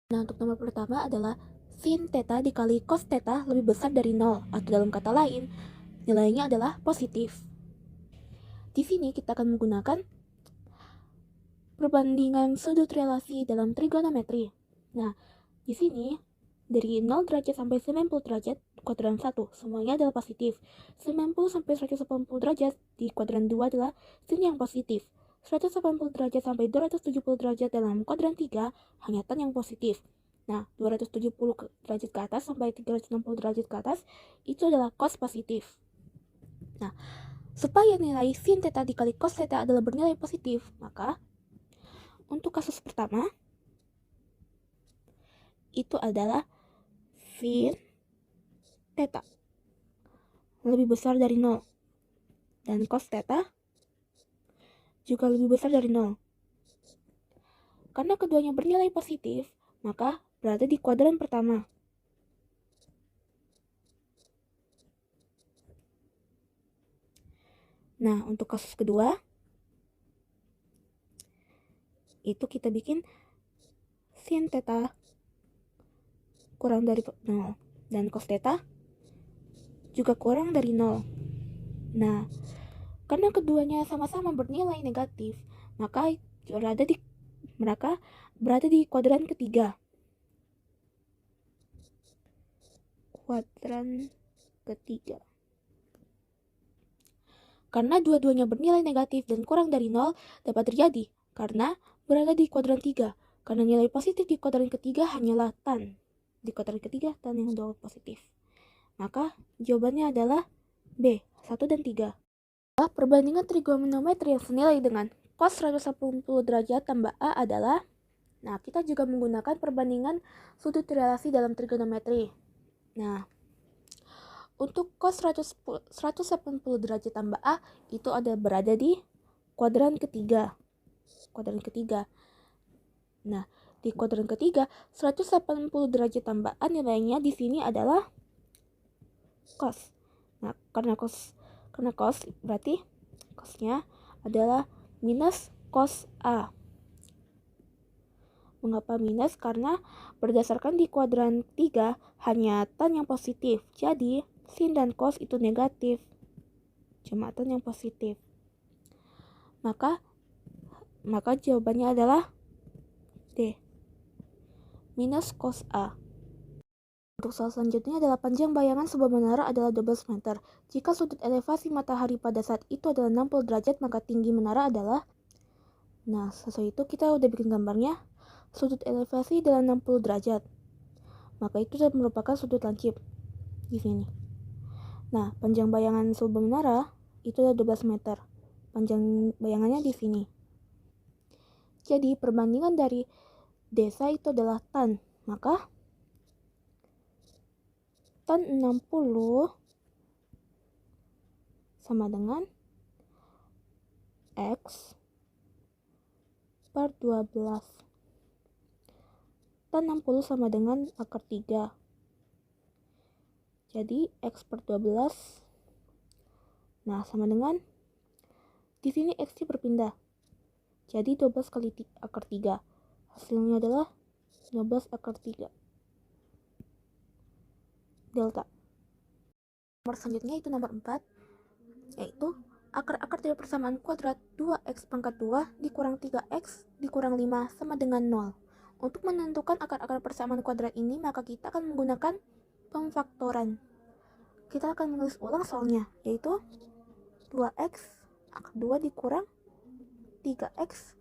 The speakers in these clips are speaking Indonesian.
Nah, untuk nomor pertama adalah sin theta dikali cos theta lebih besar dari 0, atau dalam kata lain, nilainya adalah positif. Di sini kita akan menggunakan perbandingan sudut relasi dalam trigonometri. Nah, di sini dari 0 derajat sampai 90 derajat kuadran 1 semuanya adalah positif. 90 sampai 180 derajat di kuadran 2 adalah sin yang positif. 180 derajat sampai 270 derajat dalam kuadran 3 hanya tan yang positif. Nah, 270 derajat ke atas sampai 360 derajat ke atas itu adalah cos positif. Nah, supaya nilai sin theta dikali cos theta adalah bernilai positif, maka untuk kasus pertama itu adalah sin theta lebih besar dari 0 dan cos theta juga lebih besar dari 0. Karena keduanya bernilai positif, maka berada di kuadran pertama. Nah, untuk kasus kedua, itu kita bikin sin theta kurang dari 0 dan cos theta juga kurang dari 0. Nah, karena keduanya sama-sama bernilai negatif, maka mereka berada di kuadran ketiga. Karena dua-duanya bernilai negatif dan kurang dari 0 dapat terjadi karena berada di kuadran 3. Karena nilai positif di kuadran ketiga hanyalah tan. Di kuadran ketiga tan yang dua positif. Maka jawabannya adalah B, 1 dan 3. Perbandingan trigonometri yang senilai dengan cos 180 derajat tambah A adalah, nah kita juga menggunakan perbandingan sudut relasi dalam trigonometri. Nah, untuk cos 180 derajat tambah A itu berada di kuadran ketiga. Nah, di kuadran ketiga 180 derajat tambah A nilainya di sini adalah cos. Nah, karena cos berarti cosnya adalah minus cos A. Mengapa minus? Karena berdasarkan di kuadran 3 hanya tan yang positif. Jadi, sin dan cos itu negatif. Cuma tan yang positif. Maka jawabannya adalah D. Minus cos A. Untuk soal selanjutnya adalah panjang bayangan sebuah menara adalah 12 meter. Jika sudut elevasi matahari pada saat itu adalah 60 derajat, maka tinggi menara adalah... Nah, sesuai itu kita udah bikin gambarnya. Sudut elevasi adalah 60 derajat. Maka itu merupakan sudut lancip di sini. Nah, panjang bayangan sebuah menara itu adalah 12 meter. Panjang bayangannya di sini. Jadi, perbandingan dari desa itu adalah tan. Maka tan 60 sama dengan X per 12. Tan 60 sama dengan akar 3. Jadi X per 12. Nah, sama dengan di sini X-nya berpindah. Jadi 12 kali akar 3. Hasilnya adalah 12 akar 3. Delta. Nomor selanjutnya itu nomor 4, yaitu akar-akar dari persamaan kuadrat 2x pangkat 2 dikurang 3x dikurang 5 sama dengan 0. Untuk menentukan akar-akar persamaan kuadrat ini, maka kita akan menggunakan pemfaktoran. Kita akan menulis ulang soalnya, yaitu 2x akar 2 dikurang 3x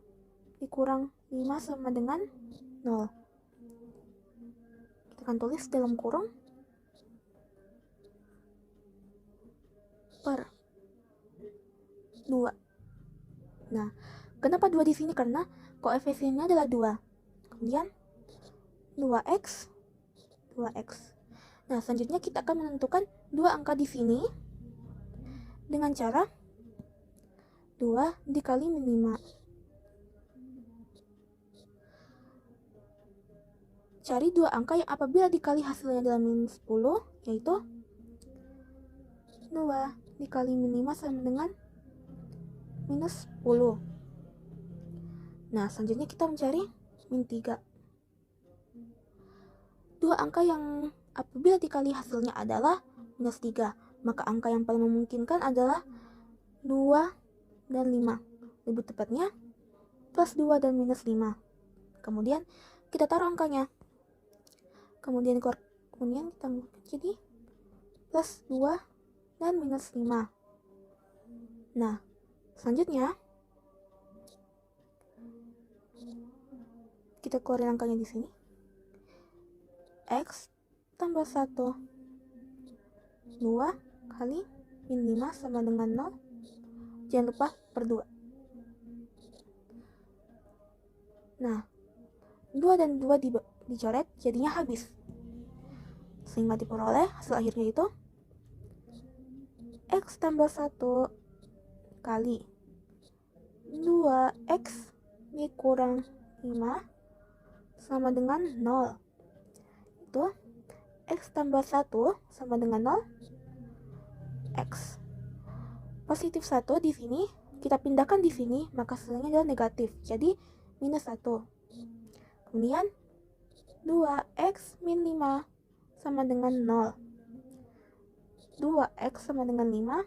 dikurang 5 sama dengan 0. Kita akan tulis dalam kurung per 2. Nah, kenapa 2 di sini? Karena koefisiennya adalah 2. Kemudian 2x. Nah, selanjutnya kita akan menentukan dua angka di sini dengan cara 2 dikali min 5. Cari dua angka yang apabila dikali hasilnya adalah min 10, yaitu 2 dikali min 5 sama dengan minus 10. Nah, selanjutnya kita mencari min 3. Dua angka yang apabila dikali hasilnya adalah minus 3, maka angka yang paling memungkinkan adalah 2 dan 5. Lebih tepatnya plus 2 dan minus 5. Kemudian kita taruh angkanya. Kemudian kita jadi plus 2 dan minus 5. Nah, selanjutnya kita keluarin angkanya di sini. X tambah 1 2 kali min 5 sama dengan 0. Jangan lupa per 2. Nah, 2 dan 2 dicoret, jadinya habis. Sehingga diperoleh hasil akhirnya itu X tambah 1 kali 2X dikurang 5 sama dengan 0. Itu X tambah 1 sama dengan 0. X positif 1 di sini kita pindahkan di sini, maka hasilnya adalah negatif. Jadi minus 1. Kemudian 2X min 5 sama dengan 0. 2X sama dengan 5.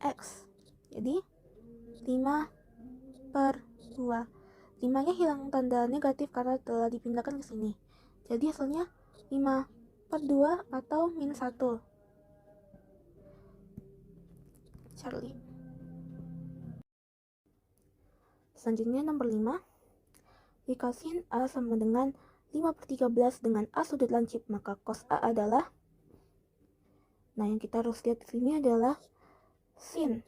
X. Jadi 5 per 2. 5-nya hilang tanda negatif karena telah dipindahkan ke sini. Jadi hasilnya 5 per 2 atau min 1. Charlie. Selanjutnya nomor 5. Dikasih A sama dengan 5 per 13 dengan A sudut lancip, maka cos A adalah, nah yang kita harus lihat di sini adalah sin.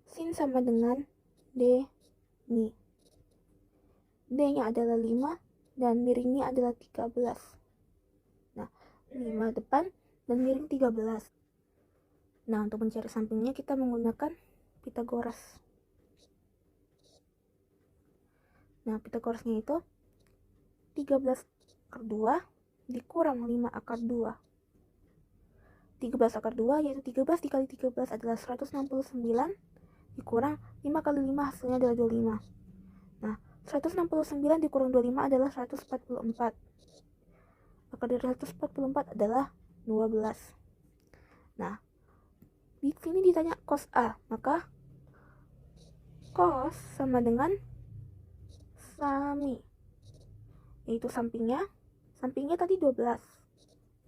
Sin sama dengan D mi. D-nya adalah 5 dan miringnya adalah 13. Nah, 5 depan dan miring 13. Nah, untuk mencari sampingnya kita menggunakan Pythagoras. Nah, Pythagorasnya itu 13 akar 2 dikurang 5 akar 2. 13 akar 2 yaitu 13 dikali 13 adalah 169 dikurang 5 kali 5 hasilnya adalah 25. Nah, 169 dikurang 25 adalah 144. Akar dari 144 adalah 12. Nah, di sini ditanya cos A, maka cos sama dengan sami, yaitu sampingnya tadi 12.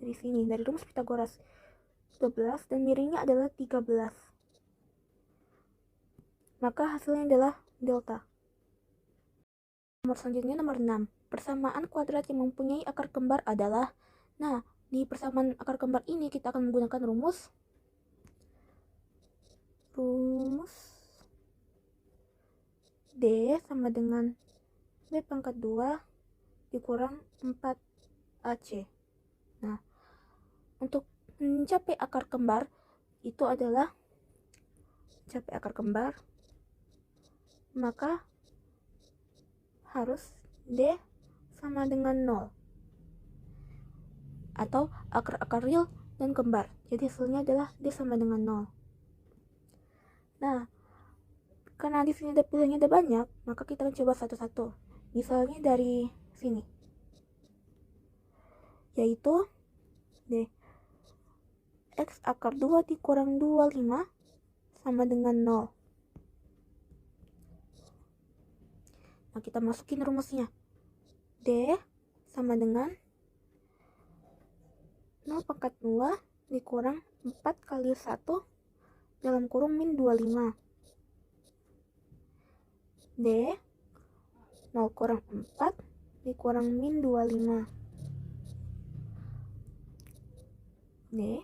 Dari sini, dari rumus Pythagoras 12 dan miringnya adalah 13. Maka hasilnya adalah delta. Nomor selanjutnya nomor 6. Persamaan kuadrat yang mempunyai akar kembar adalah, nah di persamaan akar kembar ini kita akan menggunakan rumus D sama dengan B pangkat 2 dikurang 4AC. Nah, untuk mencapai akar kembar itu adalah mencapai akar kembar, maka harus D sama dengan 0 atau akar-akar real dan kembar. Jadi hasilnya adalah D sama dengan 0. Nah, karena di sini pilihannya ada banyak, maka kita akan coba satu-satu. Misalnya dari sini, yaitu D X akar 2 dikurang 25 sama dengan 0. Nah, kita masukin rumusnya. D sama dengan 0 pangkat 2 dikurang 4 kali 1 dalam kurung min 25. D 0 kurang 4 dikurang min 25. D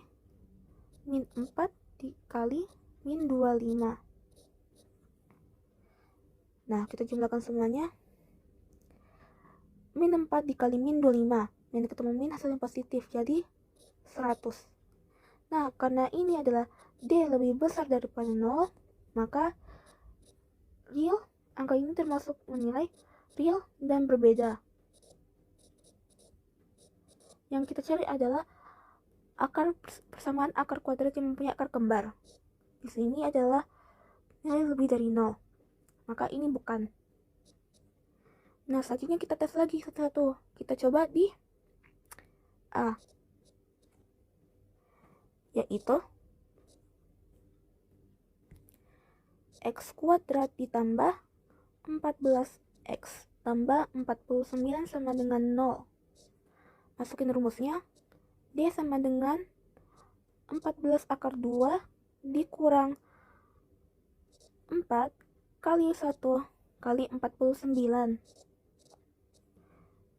min 4 dikali min 25. Nah, kita jumlahkan semuanya. Min 4 dikali min 25. Dan ketemu min hasilnya positif, jadi 100. Nah, karena ini adalah D lebih besar daripada 0, maka real, angka ini termasuk menilai real dan berbeda. Yang kita cari adalah persamaan akar kuadrat yang mempunyai akar kembar. Di sini adalah nilai lebih dari 0. Maka ini bukan. Nah, selanjutnya kita tes lagi satu-satu. Kita coba di A, yaitu X kuadrat ditambah 14X tambah 49 sama dengan 0. Masukin rumusnya. D sama dengan 14 akar 2 dikurang 4 kali 1 kali 49.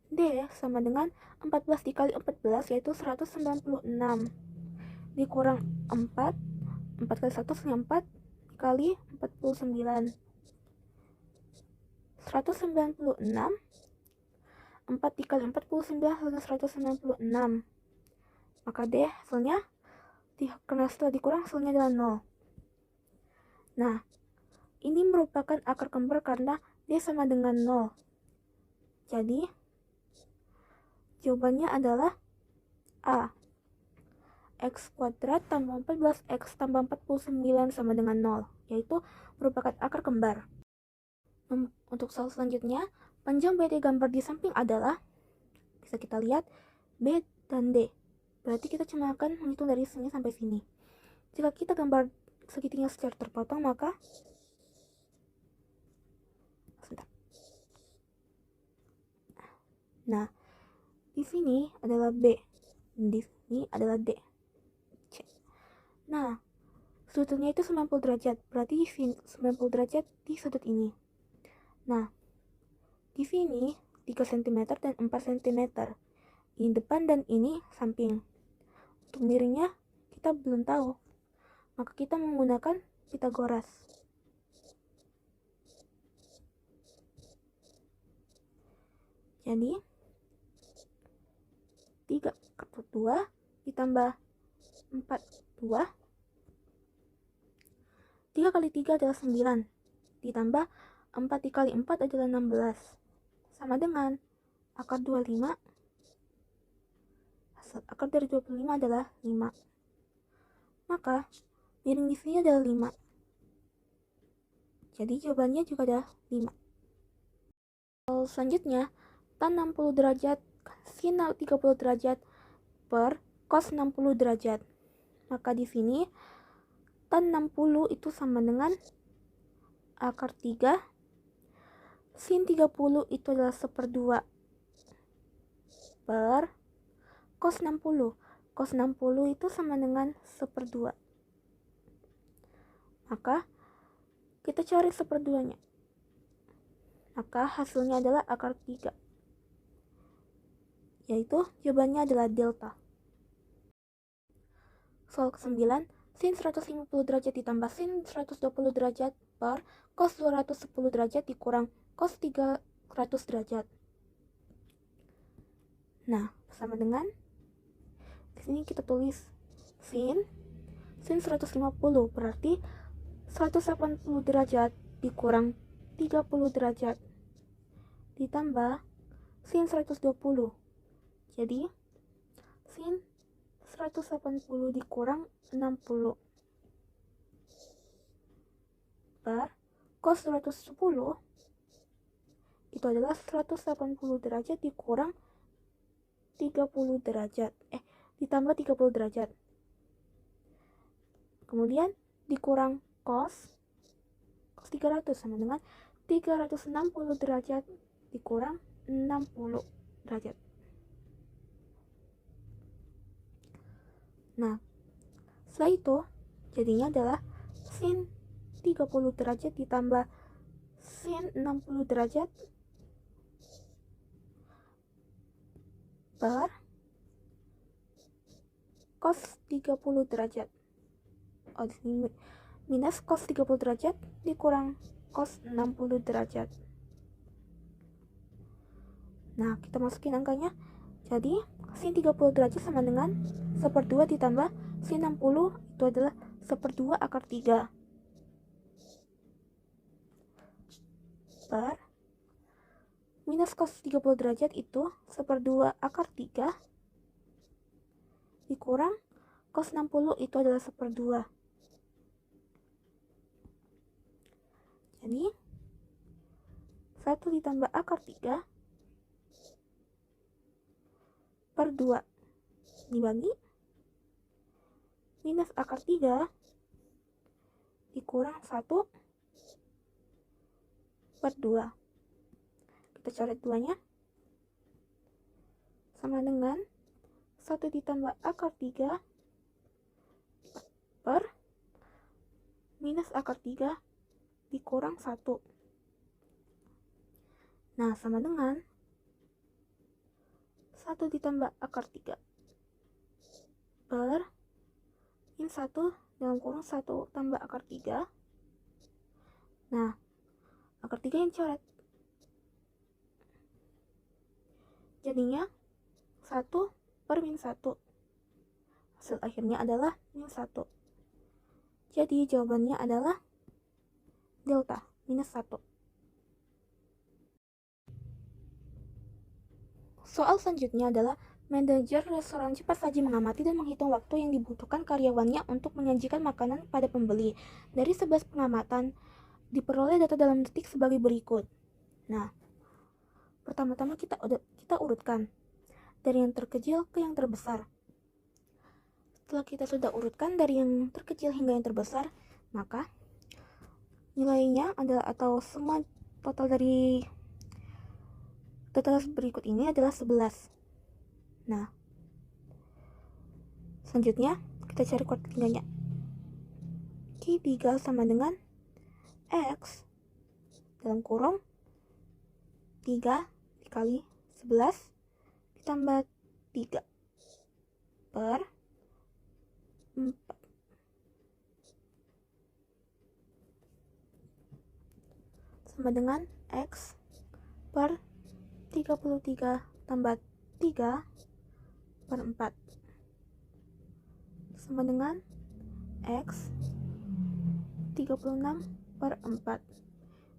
D sama dengan 14 dikali 14 yaitu 196 dikurang 4 kali 1 hasilnya 4 kali 49. 196 4 dikali 49 hasilnya 196. Maka D hasilnya karena setelah dikurang hasilnya adalah 0. Nah, ini merupakan akar kembar karena D sama dengan 0. Jadi jawabannya adalah A. X kuadrat tambah 14X tambah 49 sama dengan 0, yaitu merupakan akar kembar. Untuk soal selanjutnya, panjang BD gambar di samping adalah, bisa kita lihat, B dan D. Berarti kita cuma akan menghitung dari sini sampai sini. Jika kita gambar segitiga secara terpotong, maka nah, di sini adalah B, di sini adalah D. Nah, sudutnya itu 90 derajat, berarti 90 derajat di sudut ini. Nah, di sini 3 cm dan 4 cm. Ini depan dan ini samping. Untuk miringnya kita belum tahu. Maka kita menggunakan Pitagoras. Jadi 3 kali 2 ditambah 2. 3 kali 3 adalah 9. Ditambah 4 dikali 4 adalah 16. Sama dengan akar 25. Akar dari 25 adalah 5. Maka miring di sini adalah 5. Jadi jawabannya juga adalah 5. Selanjutnya, tan 60 derajat sin 30 derajat per cos 60 derajat. Maka di sini tan 60 itu sama dengan akar 3. Sin 30 itu adalah 1/2 per cos 60. Cos 60 itu sama dengan 1/2. Maka kita cari 1/2-nya. Maka hasilnya adalah akar 3. Yaitu jawabannya adalah delta. Soal ke-9, sin 150 derajat ditambah sin 120 derajat per cos 210 derajat dikurang cos 300 derajat. Nah, sama dengan di sini kita tulis sin 150 berarti 180 derajat dikurang 30 derajat ditambah sin 120. Jadi sin 180 dikurang 60 per cos 210 itu adalah 180 derajat dikurang 30 derajat. Ditambah 30 derajat. Kemudian dikurang cos 300 sama dengan 360 derajat dikurang 60 derajat. Nah, setelah itu jadinya adalah sin 30 derajat ditambah sin 60 derajat per cos 30 derajat. Di sini minus cos 30 derajat dikurang cos 60 derajat. Nah, kita masukin angkanya. Jadi, sin 30 derajat sama dengan 1/2 ditambah sin 60 itu adalah 1/2 akar 3 per minus cos 30 derajat itu 1/2 akar 3 dikurang cos 60 itu adalah 1/2. Jadi 1 ditambah akar 3 per 2 dibagi minus akar 3 dikurang 1 per 2. Kita coret 2-nya. Sama dengan 1 ditambah akar 3 per minus akar 3 dikurang 1. Nah, sama dengan 1 ditambah akar 3 per min 1 dalam kurung 1 tambah akar 3. Nah, akar 3 yang coret. Jadinya 1 per min 1. Hasil akhirnya adalah min 1. Jadi jawabannya adalah delta, minus 1. Soal selanjutnya adalah manajer restoran cepat saji mengamati dan menghitung waktu yang dibutuhkan karyawannya untuk menyajikan makanan pada pembeli. Dari 11 pengamatan, diperoleh data dalam detik sebagai berikut. Nah, pertama-tama kita urutkan dari yang terkecil ke yang terbesar. Setelah kita sudah urutkan dari yang terkecil hingga yang terbesar, maka nilainya adalah, atau semua total dari data berikut ini adalah 11. Nah, selanjutnya kita cari kuadrat 3-nya. Q3 sama dengan X dalam kurung 3 dikali 11 ditambah 3 per 4 sama dengan X per 33 tambah 3 per 4 sama dengan X 36 per 4.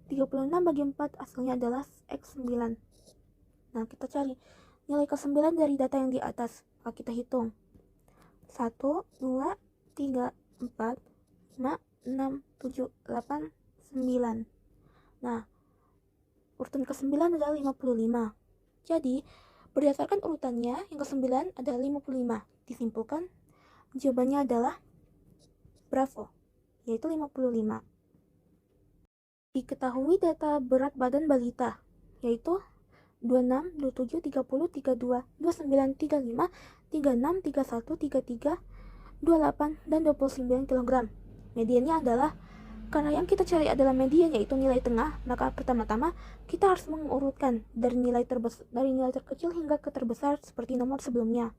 36 bagi 4 hasilnya adalah X9. Nah, kita cari nilai ke-9 dari data yang di atas. Maka kita hitung. 1, 2, 3, 4, 5, 6, 7, 8, 9. Nah, urutan ke-9 adalah 55. Jadi, berdasarkan urutannya, yang ke-9 adalah 55. Disimpulkan, jawabannya adalah bravo, yaitu 55. Diketahui data berat badan balita, yaitu 26, 27, 30, 32, 29, 35, 36, 31, 33, 28, dan 29 kg. Mediannya adalah, karena yang kita cari adalah median, yaitu nilai tengah, maka pertama-tama kita harus mengurutkan dari nilai terkecil hingga ke terbesar seperti nomor sebelumnya.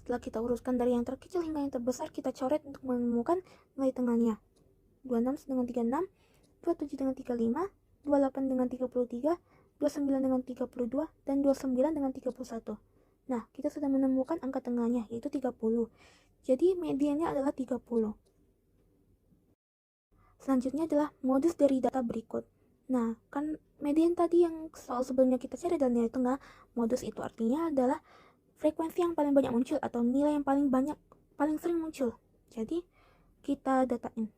Setelah kita urutkan dari yang terkecil hingga yang terbesar, kita coret untuk menemukan nilai tengahnya. 26 dengan 36, 27 dengan 35, 28 dengan 33, 29 dengan 32, dan 29 dengan 31. Nah, kita sudah menemukan angka tengahnya, yaitu 30. Jadi mediannya adalah 30. Selanjutnya adalah modus dari data berikut. Nah, kan median tadi yang soal sebelumnya kita cari adalah nilai tengah. Modus itu artinya adalah frekuensi yang paling banyak muncul atau nilai yang paling sering muncul. Jadi kita datain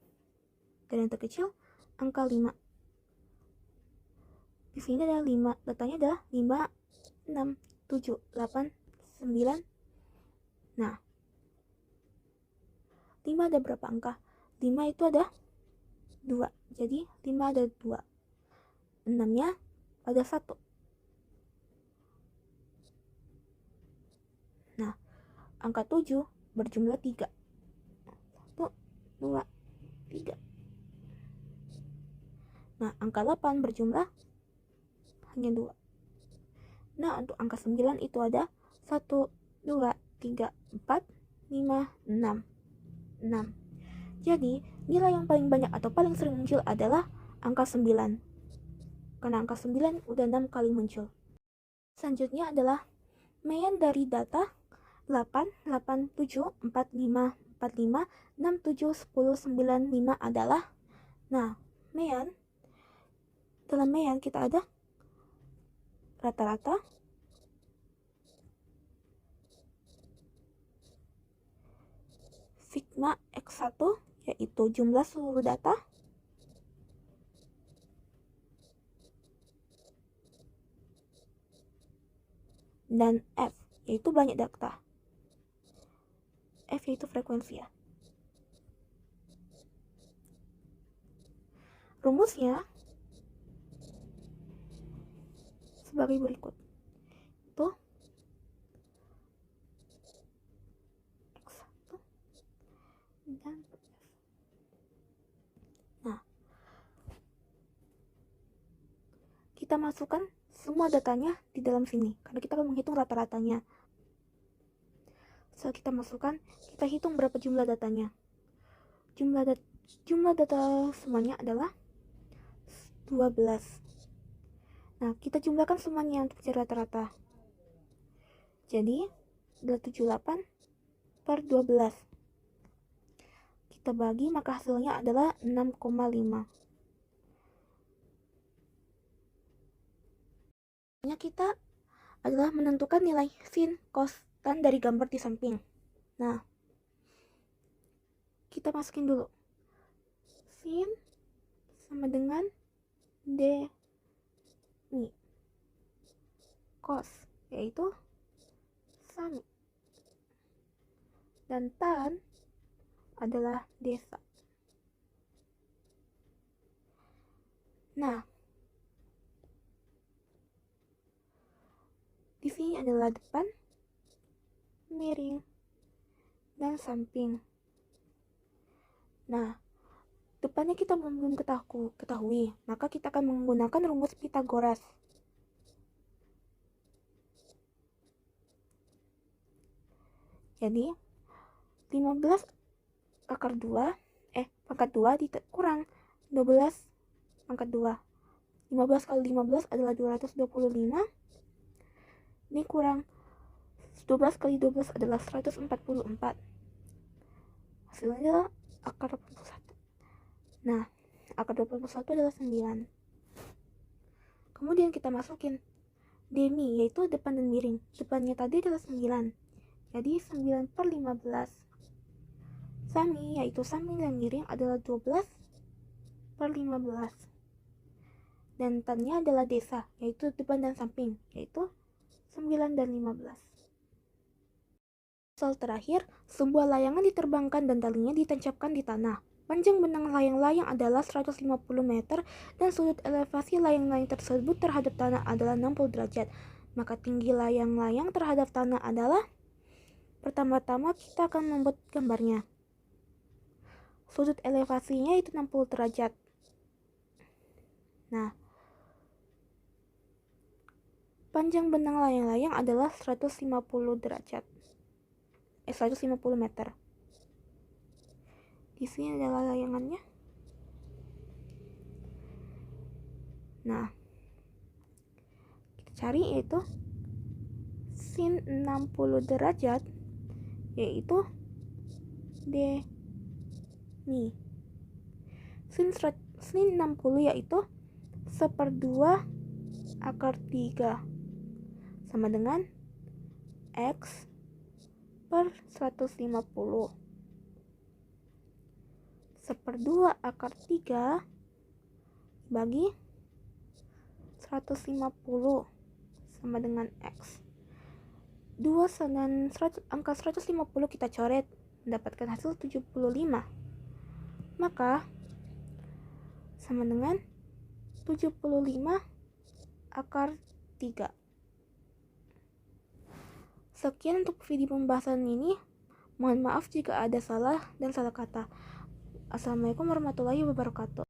dari yang terkecil angka 5. Di sini ada 5, datanya adalah 5, 6, 7, 8, 9. Nah, 5 ada berapa angka? 5 itu ada 2. Jadi 5 ada 2. 6-nya ada 1. Nah, angka 7 berjumlah 3. 1, 2, 3. Nah, angka 8 berjumlah hanya 2. Nah, untuk angka 9 itu ada 1, 2, 3, 4, 5, 6. 6. Jadi, nilai yang paling banyak atau paling sering muncul adalah angka 9. Karena angka 9 udah 6 kali muncul. Selanjutnya adalah median dari data 8, 8, 7, 4, 5, 4, 5, 6, 7, 10, 9, 5 adalah, nah, median, dalam median kita ada rata-rata, sigma X1, yaitu jumlah seluruh data, dan F yaitu banyak data. F yaitu frekuensi ya. Rumusnya sebagai berikut. Itu X1 dan F. Nah, kita masukkan semua datanya di dalam sini karena kita akan menghitung rata-ratanya. Setelah kita masukkan, kita hitung berapa jumlah datanya. Jumlah data semuanya adalah 12. Nah, kita jumlahkan semuanya untuk cari rata-rata. Jadi, adalah 78 per 12. Kita bagi, maka hasilnya adalah 6,5. Kita adalah menentukan nilai sin, cos, tan dari gambar di samping. Nah, kita masukin dulu. Sin sama dengan D mi. Cos yaitu sami. Dan tan adalah desa. Nah, di sini adalah depan, miring, dan samping. Nah, depannya kita belum ketahui, maka kita akan menggunakan rumus Pythagoras. Jadi, 15 akar 2, pangkat 2 kurang 12 pangkat 2. 15 kali 15 adalah 225. Ini kurang 12 kali 12 adalah 144. Hasilnya adalah akar 21. Nah, akar 21 adalah 9. Kemudian kita masukin demi, yaitu depan dan miring. Depannya tadi adalah 9. Jadi 9 per 15. Sami, yaitu sami dan miring adalah 12 per 15. Dan tannya adalah desa, yaitu depan dan samping, yaitu 9 dan 15. Soal terakhir, sebuah layangan diterbangkan dan talinya ditancapkan di tanah. Panjang benang layang-layang adalah 150 meter dan sudut elevasi layang-layang tersebut terhadap tanah adalah 60 derajat. Maka tinggi layang-layang terhadap tanah adalah, pertama-tama kita akan membuat gambarnya. Sudut elevasinya itu 60 derajat. Nah, panjang benang layang-layang adalah 150 derajat. 150 meter. Di sini adalah layangannya. Nah, kita cari yaitu sin 60 derajat yaitu D mi. Sin 60 yaitu 1/2 akar 3 sama dengan X per 150. 1/2 akar 3 bagi 150 sama dengan X. 2 dan angka 150 kita coret, mendapatkan hasil 75. Maka sama dengan 75 akar 3. Sekian untuk video pembahasan ini. Mohon maaf jika ada salah dan salah kata. Assalamualaikum warahmatullahi wabarakatuh.